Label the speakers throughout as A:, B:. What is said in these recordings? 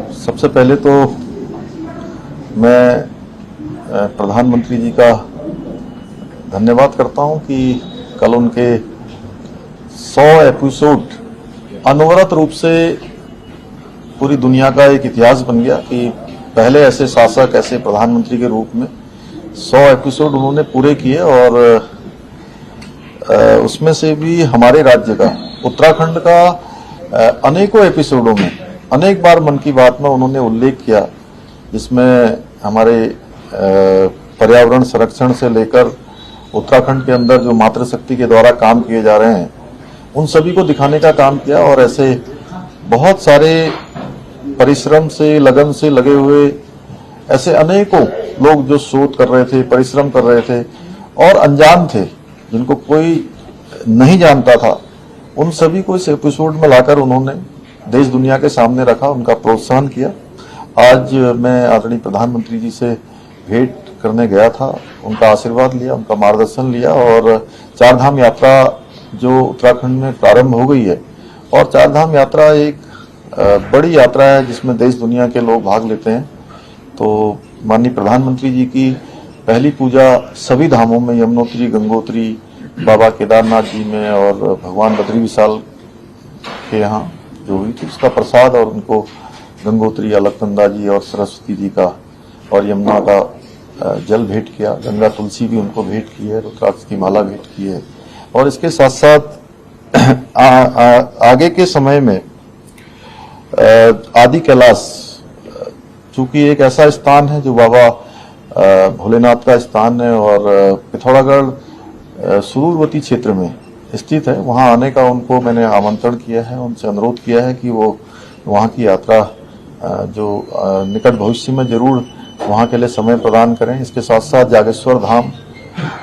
A: सबसे पहले तो मैं प्रधानमंत्री जी का धन्यवाद करता हूं कि कल उनके 100 एपिसोड अनवरत रूप से पूरी दुनिया का एक इतिहास बन गया कि पहले ऐसे शासक, ऐसे प्रधानमंत्री के रूप में 100 एपिसोड उन्होंने पूरे किए और उसमें से भी हमारे राज्य का, उत्तराखंड का अनेकों एपिसोडों में अनेक बार मन की बात में उन्होंने उल्लेख किया, जिसमें हमारे पर्यावरण संरक्षण से लेकर उत्तराखंड के अंदर जो मातृशक्ति के द्वारा काम किए जा रहे हैं उन सभी को दिखाने का काम किया। और ऐसे बहुत सारे परिश्रम से, लगन से लगे हुए ऐसे अनेकों लोग जो शोध कर रहे थे, परिश्रम कर रहे थे और अनजान थे, जिनको कोई नहीं जानता था, उन सभी को इस एपिसोड में लाकर उन्होंने देश दुनिया के सामने रखा, उनका प्रोत्साहन किया। आज मैं आदरणीय प्रधानमंत्री जी से भेंट करने गया था, उनका आशीर्वाद लिया, उनका मार्गदर्शन लिया और चारधाम यात्रा जो उत्तराखंड में प्रारंभ हो गई है, और चारधाम यात्रा एक बड़ी यात्रा है जिसमें देश दुनिया के लोग भाग लेते हैं। तो माननीय प्रधानमंत्री जी की पहली पूजा सभी धामों में, यमुनोत्री, गंगोत्री, बाबा केदारनाथ जी में और भगवान बद्री विशाल के यहाँ जो हुई थी, उसका प्रसाद और उनको गंगोत्री, अलकनंदा जी और सरस्वती जी का और यमुना का जल भेंट किया। गंगा तुलसी भी उनको भेंट की है, रुद्राक्ष की माला भेंट की है। और इसके साथ साथ आगे के समय में आदि कैलाश, चूंकि एक ऐसा स्थान है जो बाबा भोलेनाथ का स्थान है और पिथौरागढ़ सुदूरवर्ती क्षेत्र में स्थित है, वहां आने का उनको मैंने आमंत्रण किया है, उनसे अनुरोध किया है कि वो वहां की यात्रा जो निकट भविष्य में जरूर वहां के लिए समय प्रदान करें। इसके साथ साथ जागेश्वर धाम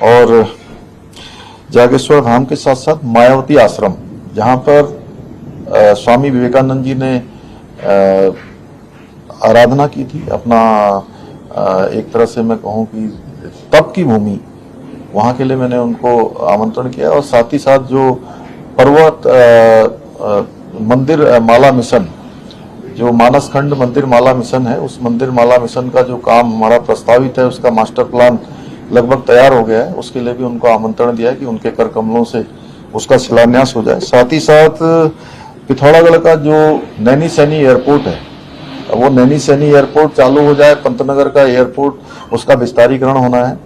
A: और जागेश्वर धाम के साथ साथ मायावती आश्रम, जहां पर स्वामी विवेकानंद जी ने आराधना की थी, अपना एक तरह से मैं कहूं कि तप की भूमि, वहां के लिए मैंने उनको आमंत्रण किया। और साथ ही साथ जो पर्वत मंदिर माला मिशन, जो मानसखंड मंदिर माला मिशन है, उस मंदिर माला मिशन का जो काम हमारा प्रस्तावित है, उसका मास्टर प्लान लगभग तैयार हो गया है, उसके लिए भी उनको आमंत्रण दिया है कि उनके कर कमलों से उसका शिलान्यास हो जाए। साथ ही साथ पिथौरागढ़ का जो नैनी सैनी एयरपोर्ट है, वो नैनी सैनी एयरपोर्ट चालू हो जाए, पंतनगर का एयरपोर्ट उसका विस्तारीकरण होना है,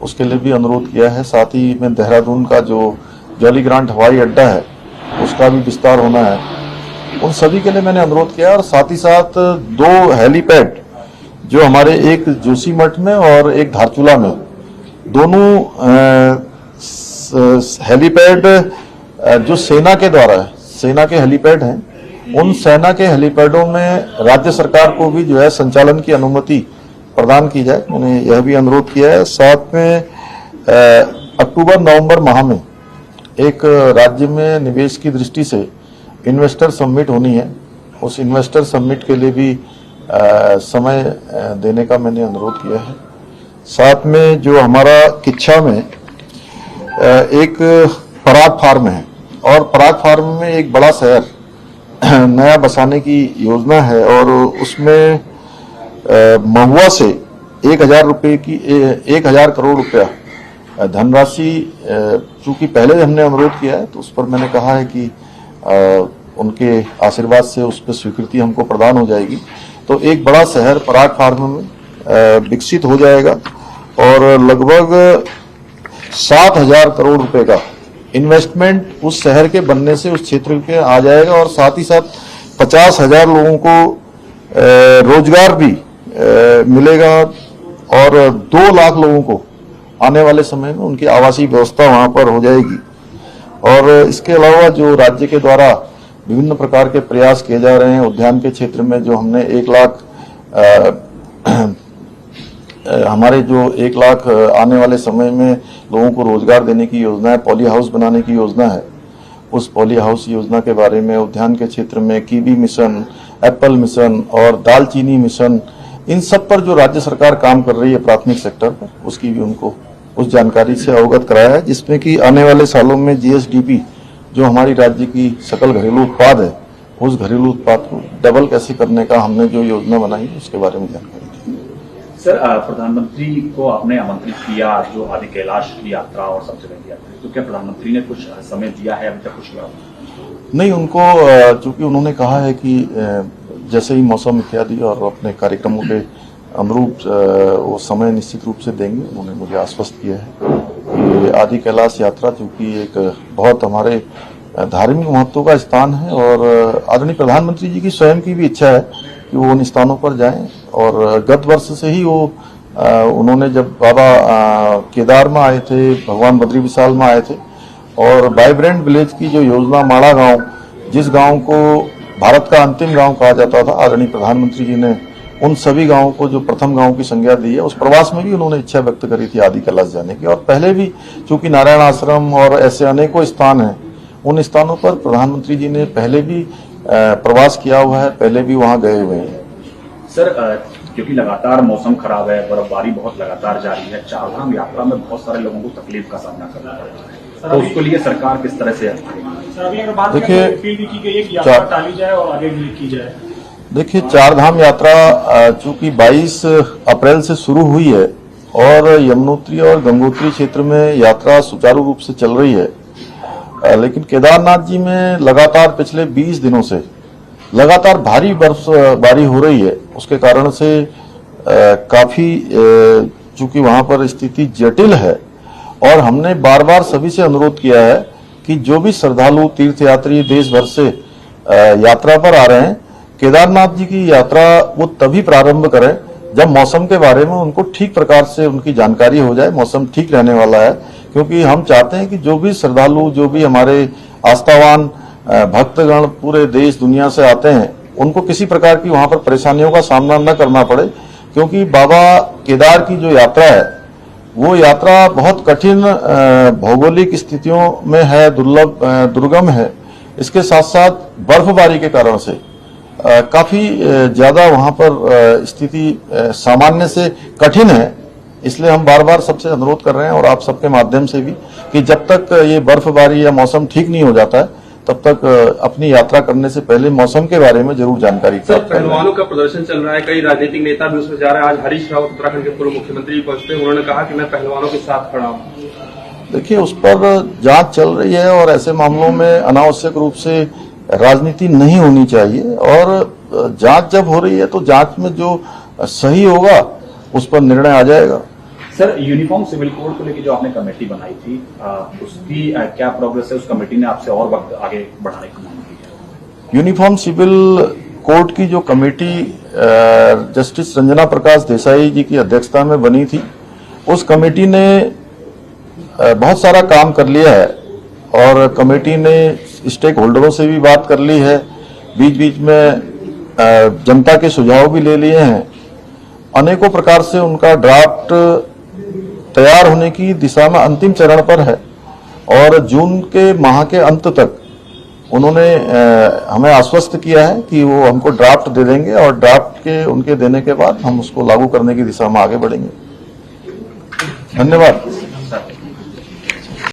A: उसके लिए भी अनुरोध किया है। साथ ही में देहरादून का जो जॉली ग्रांट हवाई अड्डा है, उसका भी विस्तार होना है, उन सभी के लिए मैंने अनुरोध किया। और साथ ही साथ 2 हेलीपैड जो हमारे, एक जोशीमठ में और एक धारचूला में, दोनों हेलीपैड जो सेना के द्वारा है, सेना के हेलीपैड हैं, उन सेना के हेलीपैडों में राज्य सरकार को भी जो है संचालन की अनुमति प्रदान की जाए, मैंने यह भी अनुरोध किया है। साथ में अक्टूबर-नवंबर माह में एक राज्य में निवेश की दृष्टि से इन्वेस्टर समिट होनी है, उस इन्वेस्टर समिट के लिए भी समय देने का मैंने अनुरोध किया है। साथ में जो हमारा किच्छा में एक पराग फार्म है, और पराग फार्म में एक बड़ा शहर नया बसाने की योजना है, और उसमें महुआ से 1000 करोड़ रुपया धनराशि, चूंकि पहले हमने अनुरोध किया है तो उस पर मैंने कहा है कि उनके आशीर्वाद से उस पर स्वीकृति हमको प्रदान हो जाएगी। तो एक बड़ा शहर पराग फार्म में विकसित हो जाएगा और लगभग 7000 करोड़ रुपए का इन्वेस्टमेंट उस शहर के बनने से उस क्षेत्र के आ जाएगा। और साथ ही साथ 50,000 लोगों को रोजगार भी मिलेगा और 2 लाख लोगों को आने वाले समय में उनकी आवासीय व्यवस्था वहां पर हो जाएगी। और इसके अलावा जो राज्य के द्वारा विभिन्न प्रकार के प्रयास किए जा रहे हैं उद्यान के क्षेत्र में, जो हमने 1 लाख हमारे जो 1 लाख आने वाले समय में लोगों को रोजगार देने की योजना है, पॉली हाउस बनाने की योजना है, उस पॉली हाउस योजना के बारे में उद्यान के क्षेत्र में कीवी मिशन, एप्पल मिशन और दालचीनी मिशन, इन सब पर जो राज्य सरकार काम कर रही है प्राथमिक सेक्टर पर, उसकी भी उनको उस जानकारी से अवगत कराया है, जिसमें कि आने वाले सालों में जीएसडीपी जो हमारी राज्य की सकल घरेलू उत्पाद है उस घरेलू उत्पाद को डबल कैसे करने का हमने जो योजना बनाई उसके बारे में जानकारी दी।
B: सर, प्रधानमंत्री को आपने आमंत्रित किया जो आदि कैलाश की यात्रा और सब जगह की यात्रा, तो क्या प्रधानमंत्री ने कुछ समय दिया है अभी तक कुछ किया?
A: नहीं, उनको चूंकि उन्होंने कहा है कि जैसे ही मौसम इत्यादि और अपने कार्यक्रमों के अनुरूप वो समय निश्चित रूप से देंगे। उन्होंने मुझे आश्वस्त किया है कि आदि कैलाश यात्रा चूंकि एक बहुत हमारे धार्मिक महत्व का स्थान है और आदरणीय प्रधानमंत्री जी की स्वयं की भी इच्छा है कि वो उन स्थानों पर जाएं। और गत वर्ष से ही वो उन्होंने जब बाबा केदार में आए थे, भगवान बद्री विशाल में आए थे और वाइब्रेंट विलेज की जो योजना माड़ा गांव, जिस गांव को भारत का अंतिम गांव कहा जाता था, आदरणीय प्रधानमंत्री जी ने उन सभी गांवों को जो प्रथम गांव की संज्ञा दी है। उस प्रवास में भी उन्होंने इच्छा व्यक्त करी थी आदि कैलाश जाने की। और पहले भी चूंकि नारायण आश्रम और ऐसे अनेकों स्थान हैं, उन स्थानों पर प्रधानमंत्री जी ने पहले भी प्रवास किया हुआ है, पहले भी वहां गए हुए हैं।
B: सर, क्योंकि लगातार मौसम खराब है, बर्फबारी बहुत लगातार जारी है, चारधाम यात्रा में बहुत सारे लोगों को तकलीफ का सामना करना पड़ रहा है, तो उसको लिए सरकार किस तरह से?
A: देखिए, चारधाम यात्रा चूंकि 22 अप्रैल से शुरू हुई है और यमुनोत्री और गंगोत्री क्षेत्र में यात्रा सुचारू रूप से चल रही है, लेकिन केदारनाथ जी में लगातार पिछले 20 दिनों से लगातार भारी बर्फबारी हो रही है। उसके कारण से काफी चूंकि वहां पर स्थिति जटिल है और हमने बार बार सभी से अनुरोध किया है कि जो भी श्रद्धालु तीर्थयात्री देश भर से यात्रा पर आ रहे हैं, केदारनाथ जी की यात्रा वो तभी प्रारंभ करें जब मौसम के बारे में उनको ठीक प्रकार से उनकी जानकारी हो जाए। मौसम ठीक रहने वाला है, क्योंकि हम चाहते हैं कि जो भी श्रद्धालु, जो भी हमारे आस्थावान भक्तगण पूरे देश दुनिया से आते हैं, उनको किसी प्रकार की वहां पर परेशानियों का सामना न करना पड़े। क्योंकि बाबा केदार की जो यात्रा है वो यात्रा बहुत कठिन भौगोलिक स्थितियों में है, दुर्गम है। इसके साथ साथ बर्फबारी के कारण से काफी ज्यादा वहां पर स्थिति सामान्य से कठिन है। इसलिए हम बार बार सबसे अनुरोध कर रहे हैं और आप सबके माध्यम से भी कि जब तक ये बर्फबारी या मौसम ठीक नहीं हो जाता है तब तक अपनी यात्रा करने से पहले मौसम के बारे में जरूर जानकारी प्राप्त करें।
C: पहलवानों का प्रदर्शन चल रहा है, कई राजनीतिक नेता भी उसमें जा रहे हैं। आज हरीश रावत उत्तराखंड के पूर्व मुख्यमंत्री पहुंचते, उन्होंने कहा कि मैं पहलवानों के साथ खड़ा हूं।
A: देखिए, उस पर जांच चल रही है और ऐसे मामलों में अनावश्यक रूप से राजनीति नहीं होनी चाहिए। और जांच जब हो रही है तो जांच में जो सही होगा उस पर निर्णय आ जाएगा।
B: सर, यूनिफॉर्म सिविल कोड को लेकर जो आपने कमेटी बनाई थी, उसकी क्या प्रोग्रेस है? उस कमेटी ने आपसे और वक्त आगे बढ़ाने की मांग की है?
A: यूनिफॉर्म सिविल कोड की जो कमेटी जस्टिस रंजना प्रकाश देसाई जी की अध्यक्षता में बनी थी, उस कमेटी ने बहुत सारा काम कर लिया है और कमेटी ने स्टेक होल्डरों से भी बात कर ली है, बीच बीच में जनता के सुझाव भी ले लिए हैं। अनेकों प्रकार से उनका ड्राफ्ट तैयार होने की दिशा में अंतिम चरण पर है और जून के माह के अंत तक उन्होंने हमें आश्वस्त किया है कि वो हमको ड्राफ्ट दे देंगे और ड्राफ्ट के उनके देने के बाद हम उसको लागू करने की दिशा में आगे बढ़ेंगे। धन्यवाद।